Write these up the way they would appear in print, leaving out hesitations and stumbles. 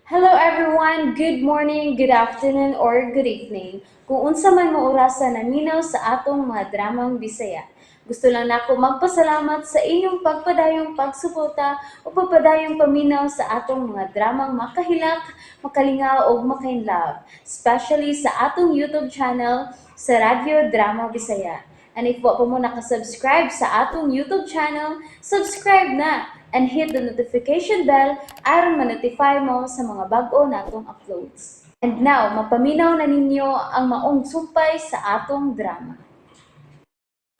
Hello everyone, good morning, good afternoon, or good evening. Kung unsa man mo orasan naminaw sa atong mga dramang Bisaya. Gusto lang nako magpasalamat sa inyong pagpadayong pagsuporta o pagpadayong paminaw sa atong mga dramang makahilak, makalingaw o makainlove, especially sa atong YouTube channel sa Radyo Drama Bisaya. And if wa pa mo nakasubscribe sa atong YouTube channel, subscribe na and hit the notification bell aron ma-notify mo sa mga bag-o natong uploads. And now, mapaminaw na ninyo ang maong sumpay sa atong drama.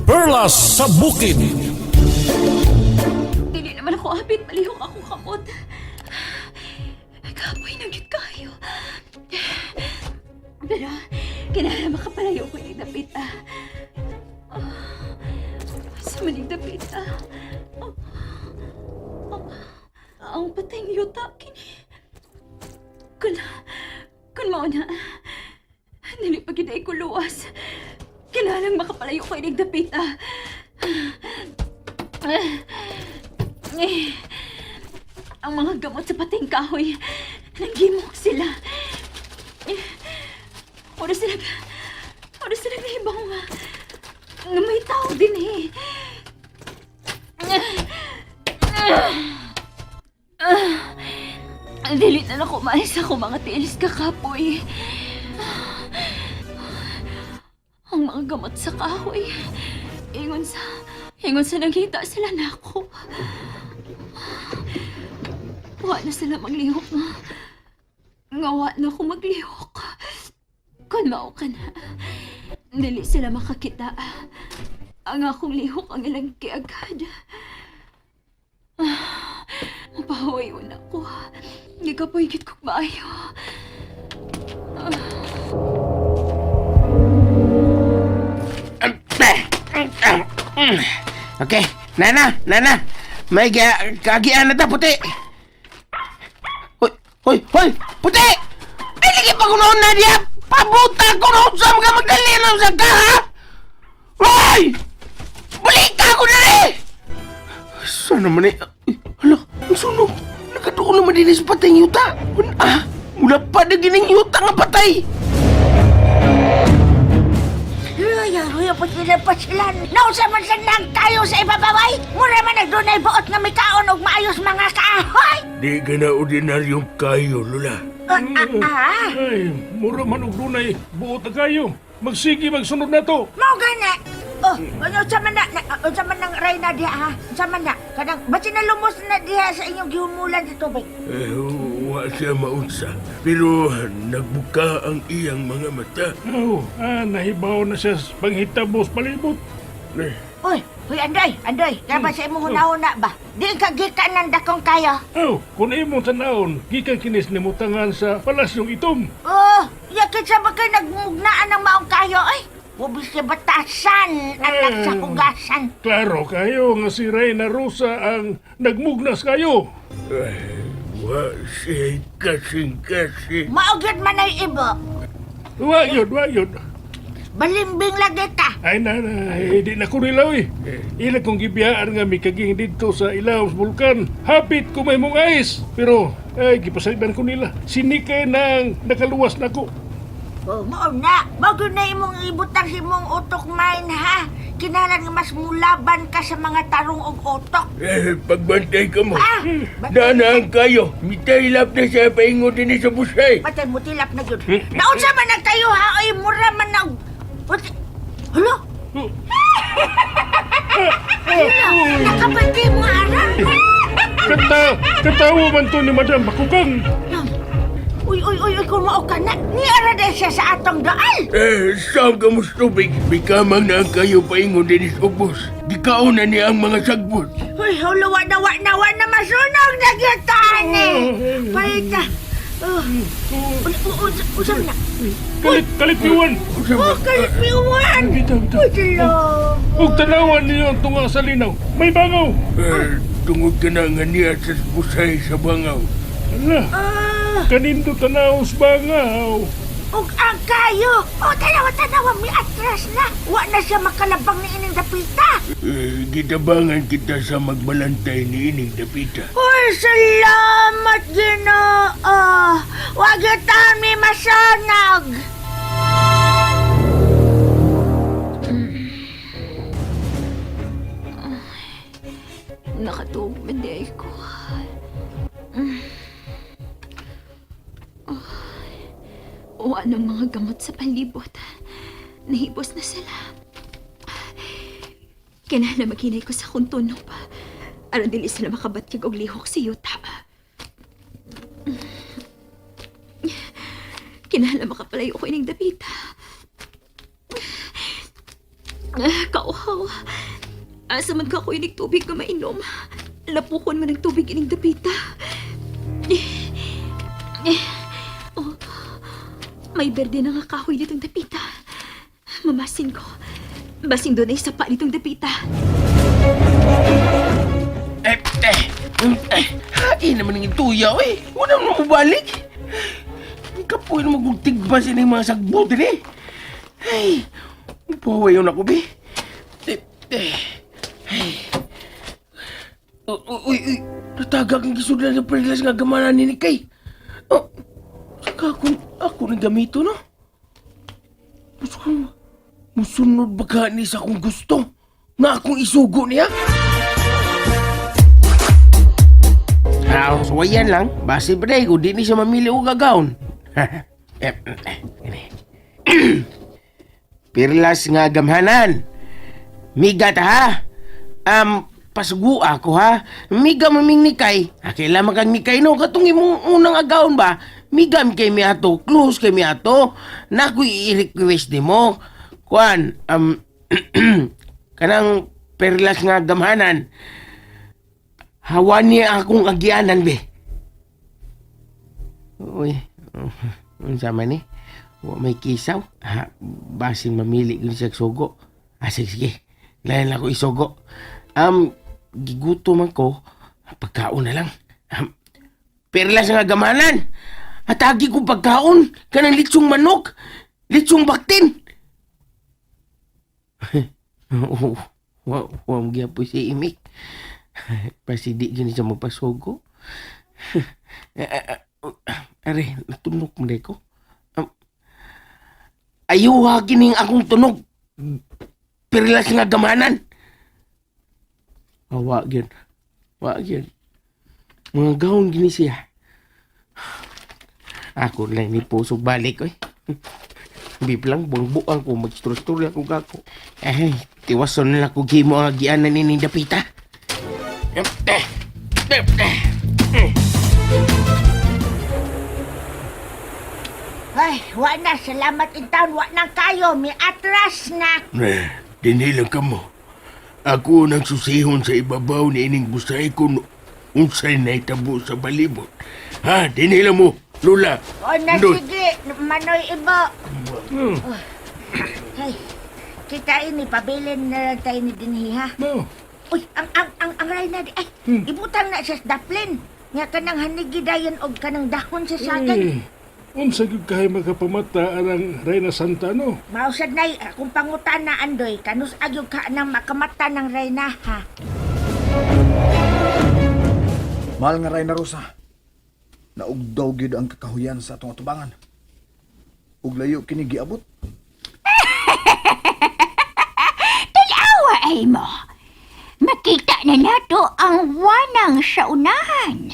Perlas sa Bukid. Dili naman ako abit, malihok akong kamot. Kapoy na gyud kayo. Pero, kinahanglan makapalayo ko yung dapit. Sa maling dapit. Ang patay ng yuta, kini. Kun mao na, dili pa gid ko luwas. Kinahanglan makapalayo ko yung dapit. Ang mga gamot sa pating kahoy, nanggimok sila. Oras sila nahibaw nga may tao din eh. Dili na ako maalis ako mga tiilis kakapoy. Ang mga gamot sa kahoy, ingon sa nagita sila na ako. Wa na sila maglihok nga. Ngawa na ako maglihok. Kung mao ka na, dili sila makakita. Ang akong lihok ang ilang kiagad. Mapahawayon ako. Nagkapoy-git kong maayo. Okay, Nana, may kagian na ta, puti. Hoy, puti! Ay, lagi pa kunoon na diya! Pabuta ko noon sa mga magdalinom sa ka, ha? Hoy! Balik ka ako na rin! Saan naman eh? Hala, ang sunog. Nakatuon naman din sa patay ng yuta. Mula pa na gining yuta nga patay. Huya po sila. Nausa man sa nang kayo sa ibabaway. Mura man nagdunay buot nga may kaon og maayos mga kaahoy. Di ka na ordinaryong kayo, Lola. Ay, mura man og dunay, buot na kayo. Magsige, magsunod na to. Mao gana. Unsa man nang Reyna diha ha? Unsa man na? Kanang basi na lumos na diha sa inyong gihumulan sa tubig. Wa siya maunsa. Pero nagbuka ang iyang mga mata. Nahibaw na siya sa panghitabos palibot. Uy, Andoy, kaya sa imong hunahuna ba? Di ka gikan ng dakong kayo. Kung imong tanaon, gikan kinis ni mutangan sa palasyong itom. Yakit sa bagay nagmugnaan ng maong kayo, ay. Wabis siya batasan, anak sa kugasan. Klaro kayo nga si Reyna Rosa ang nagmugnas kayo. Wa siya kasing-kasing. Maugid man ay ibo. Wayod. Balimbing lagi ka. Ay hindi na ko nilaw eh. Ila kong gibiyaan nga may kaging dito sa ilaw sa bulkan. Hapit ko may mong ais. Pero, gipasagdan ko nila. Sinikay nang nakaluwas na ko. Mao na. Bago na imong ibutang si mong utok mine ha. Kinalan nga mas mulaban ka sa mga tarong og utok. Pagbantay ka mo. Danaan kayo. Mitaylap na siya paingo din sa busay. Patay mo tilap na yun. Naunsa man ang kayo ha? Ay, mura man na. Hala? Nakapati mo aral. Katawa man to ni Madam Bakukang. Uy, kung mao ka na. Niara din siya sa atong daal. Saan ka mo tubig? Bikamang na ang kayo paingo din sa ubos. Gikauna niya ang mga sagbot. Uy, hulawa na masunog na gyutan eh. Paita. Usap na. Kalit piwan. Kalit piwan. Uy, tilo. Huwag tanawan niyo ang tunga sa linaw. May bangaw. Tungod ka na nga niya sa busay sa bangaw. Ala, kanindo tanaw sa bangaw. Ug ang kayo. Tanawa, may atras na. Wa na siya makalabang ni ining dapita. Gitabangan kita sa magbalantay ni ining dapita. Uy, salamat, Ginoo. Gitan mi masanag! Nakatuog man di ko. Uwa ng mga gamot sa palibot. Nahibos na sila. Kinahanglan maghinay ko sa kung tunog pa. Aron dili sila makabatyag og lihok si Yuta. Kinahanglan makapalayo ko ining dapita. Kauhaw. Asa man ka ko inig tubig ka mainom. Lapukon man ang tubig ining dapita. Oh, may berde na nga kahoy ditong dapita. Mamasin ko. Basing doon ay sapa ditong dapita. Hain naman ng tuyaw eh. Wala mo mabalik. Kapoy na magultig ba sila yung mga sagbo din eh. Ay, paway yun ako, be. Uy, nataga kang gisudlan ng perilas nga gamanan ni Nikay. Oh, saka ako nang gamito, no? Musunod ba ka ni sa akong gusto? Nga akong isugo niya? So yan lang, base ba dahi ko, di ni siya mamili o gagawon. Perlas nga gamhanan. Miga ta ha. Pasugu ako ha. Miga maming Nikay. Kailangan kang Nikay no. Katong imong unang agawon ba? Miga kay mi ato. Close kay mi ato. Naku i-request ni mo. Kuan, kanang perlas nga gamhanan. Hawan niya akong agyanan be. Uy, unsa man ni? Wa may kisaw. Basin mamili ko siya sugo. Sige. Lain ako isugo. Giguto man ko. Pagkaon na lang. Perlas nga gamanan. Atagi ko pagkaon. Kanang litsong manok. Litsong baktin. Wa gyapon si Imik. Pasidi gini siya magpasugo. Are, natunog mo ko. Ayuha kining akong tunog. Perlas nga gamanan. Wa gyud. Mga gawon gini siya. Ako lang ni pusog balik oy. Biblang buang-buang ko magsturya ko gako. Tiwason na ko gimo ang agianan ni dapita. Ay, wa na, salamat in town, wa nang kayo, may atras na. Dinilang ka mo. Ako nang susihon sa ibabaw ni ining busay kung unsay na itabo sa balibot. Dinilang mo, Lula. O na, Ndot. sige, manoy ibo. Ay, kita ini, pabilin na lang tayo ni Dinhi, ha? No. Uy, ang Rayna di, ay, ibutang na siya sa daplin. Nga kanang hanigidayon og kanang dahon sa sagad. Unsa gyud kahay makapamata arang Reyna Santa no? Mausad na, kung pangutan na Andoy, kanus agyog ka nang makamata ng Reyna, ha? Mahal nga Reyna Rosa, naugdaw gyud ang kakahuyan sa atong atubangan. Ug layo kini giabot. Tanawa ay mo. Makita na nato ang wanang sa unahan.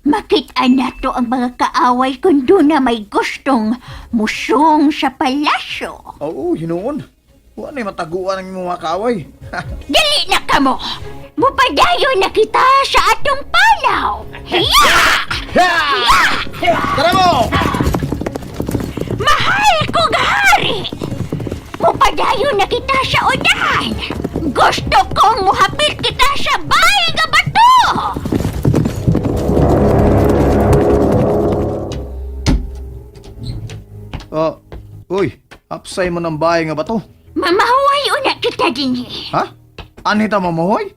Makita nato ang mga kaaway kung doon na may gustong musong sa palasyo. Oo, hinuon. Wa na mataguan ang imong mga kaaway. Dali na kamo! Mupadayo na kita sa atong palaw! Hiya! Tara mo! Mahal kong hari! Mupadayo na kita sa unahan! Gusto kong muhapit kita sa bahay nga bato! Uy, apsay mo ng bahay nga ba to? Mamahuay una kita din eh. Ha? Anita mamahoy?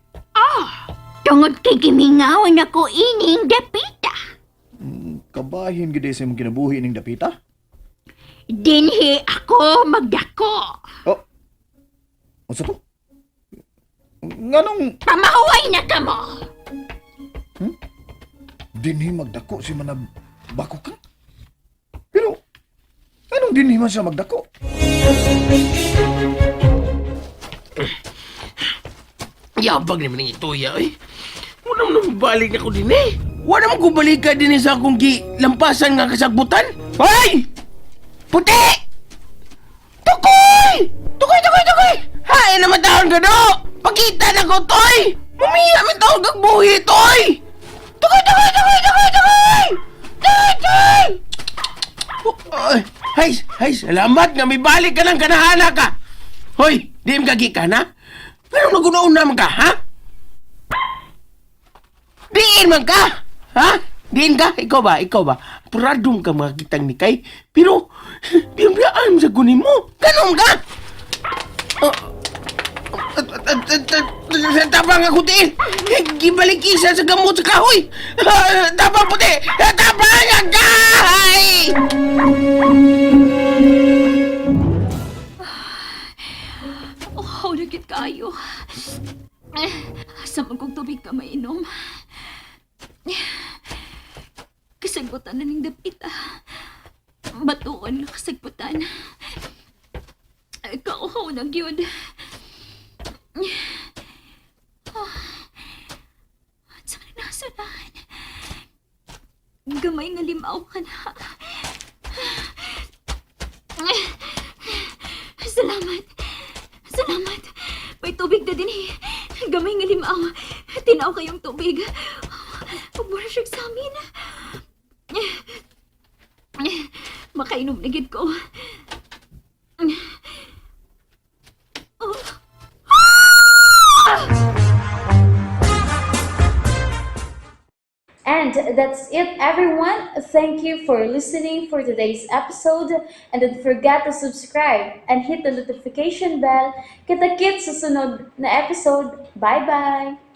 Tungod kay gimingawan ako ining dapita. Kabahin gid sa imong kinabuhi ning dapita? Dinhi ako magdako. Unsa to? Nganong Pamahuay na ka mo. dinhi magdako si manab bako ka? Aron din man siya magdako. Yabag naman ng ito, ya, eh. Wala mo naman balik ako din, eh. Wala mo kong balikan din sa akong lampasan nga kasagbutan. Hoy! Puti! Tukoy! Tukoy! Hay naman taon ka do! Pagkita na ko, Toy! Mamiya mi taon kag buhi, Toy! Tukoy! Toy! Hay, salamat nga may balik ka ng kanahana ka. Hoy, di mo kagi ka na? Pero nagunauna man ka, ha? Diin man ka! Ha? Diin ka? Ikaw ba? Puradong ka makakitang ni Kay. Pero, biyang-biyaan sa kunin mo. Ganon ka! Tabang ako din! Gibalik isa sa gamot sa kahoy! Tabang puti! Tabang ang kahoy! Oh, nagit kayo. Sa kong tubig ka mainom. Kasagbutan na ning dapit, Batuon na kasagbutan. Kauhaw na gyud. Sa nasunan. Gamay nga limaw ka na. Salamat. May tubig na din, eh. Gamay nga limaw. Tinaw kayong tubig. Pagmura siya sa amin. Makainom na gid ko. And that's it, everyone. Thank you for listening for today's episode. And don't forget to subscribe and hit the notification bell. Kita-kits sa sunod na episode. Bye-bye!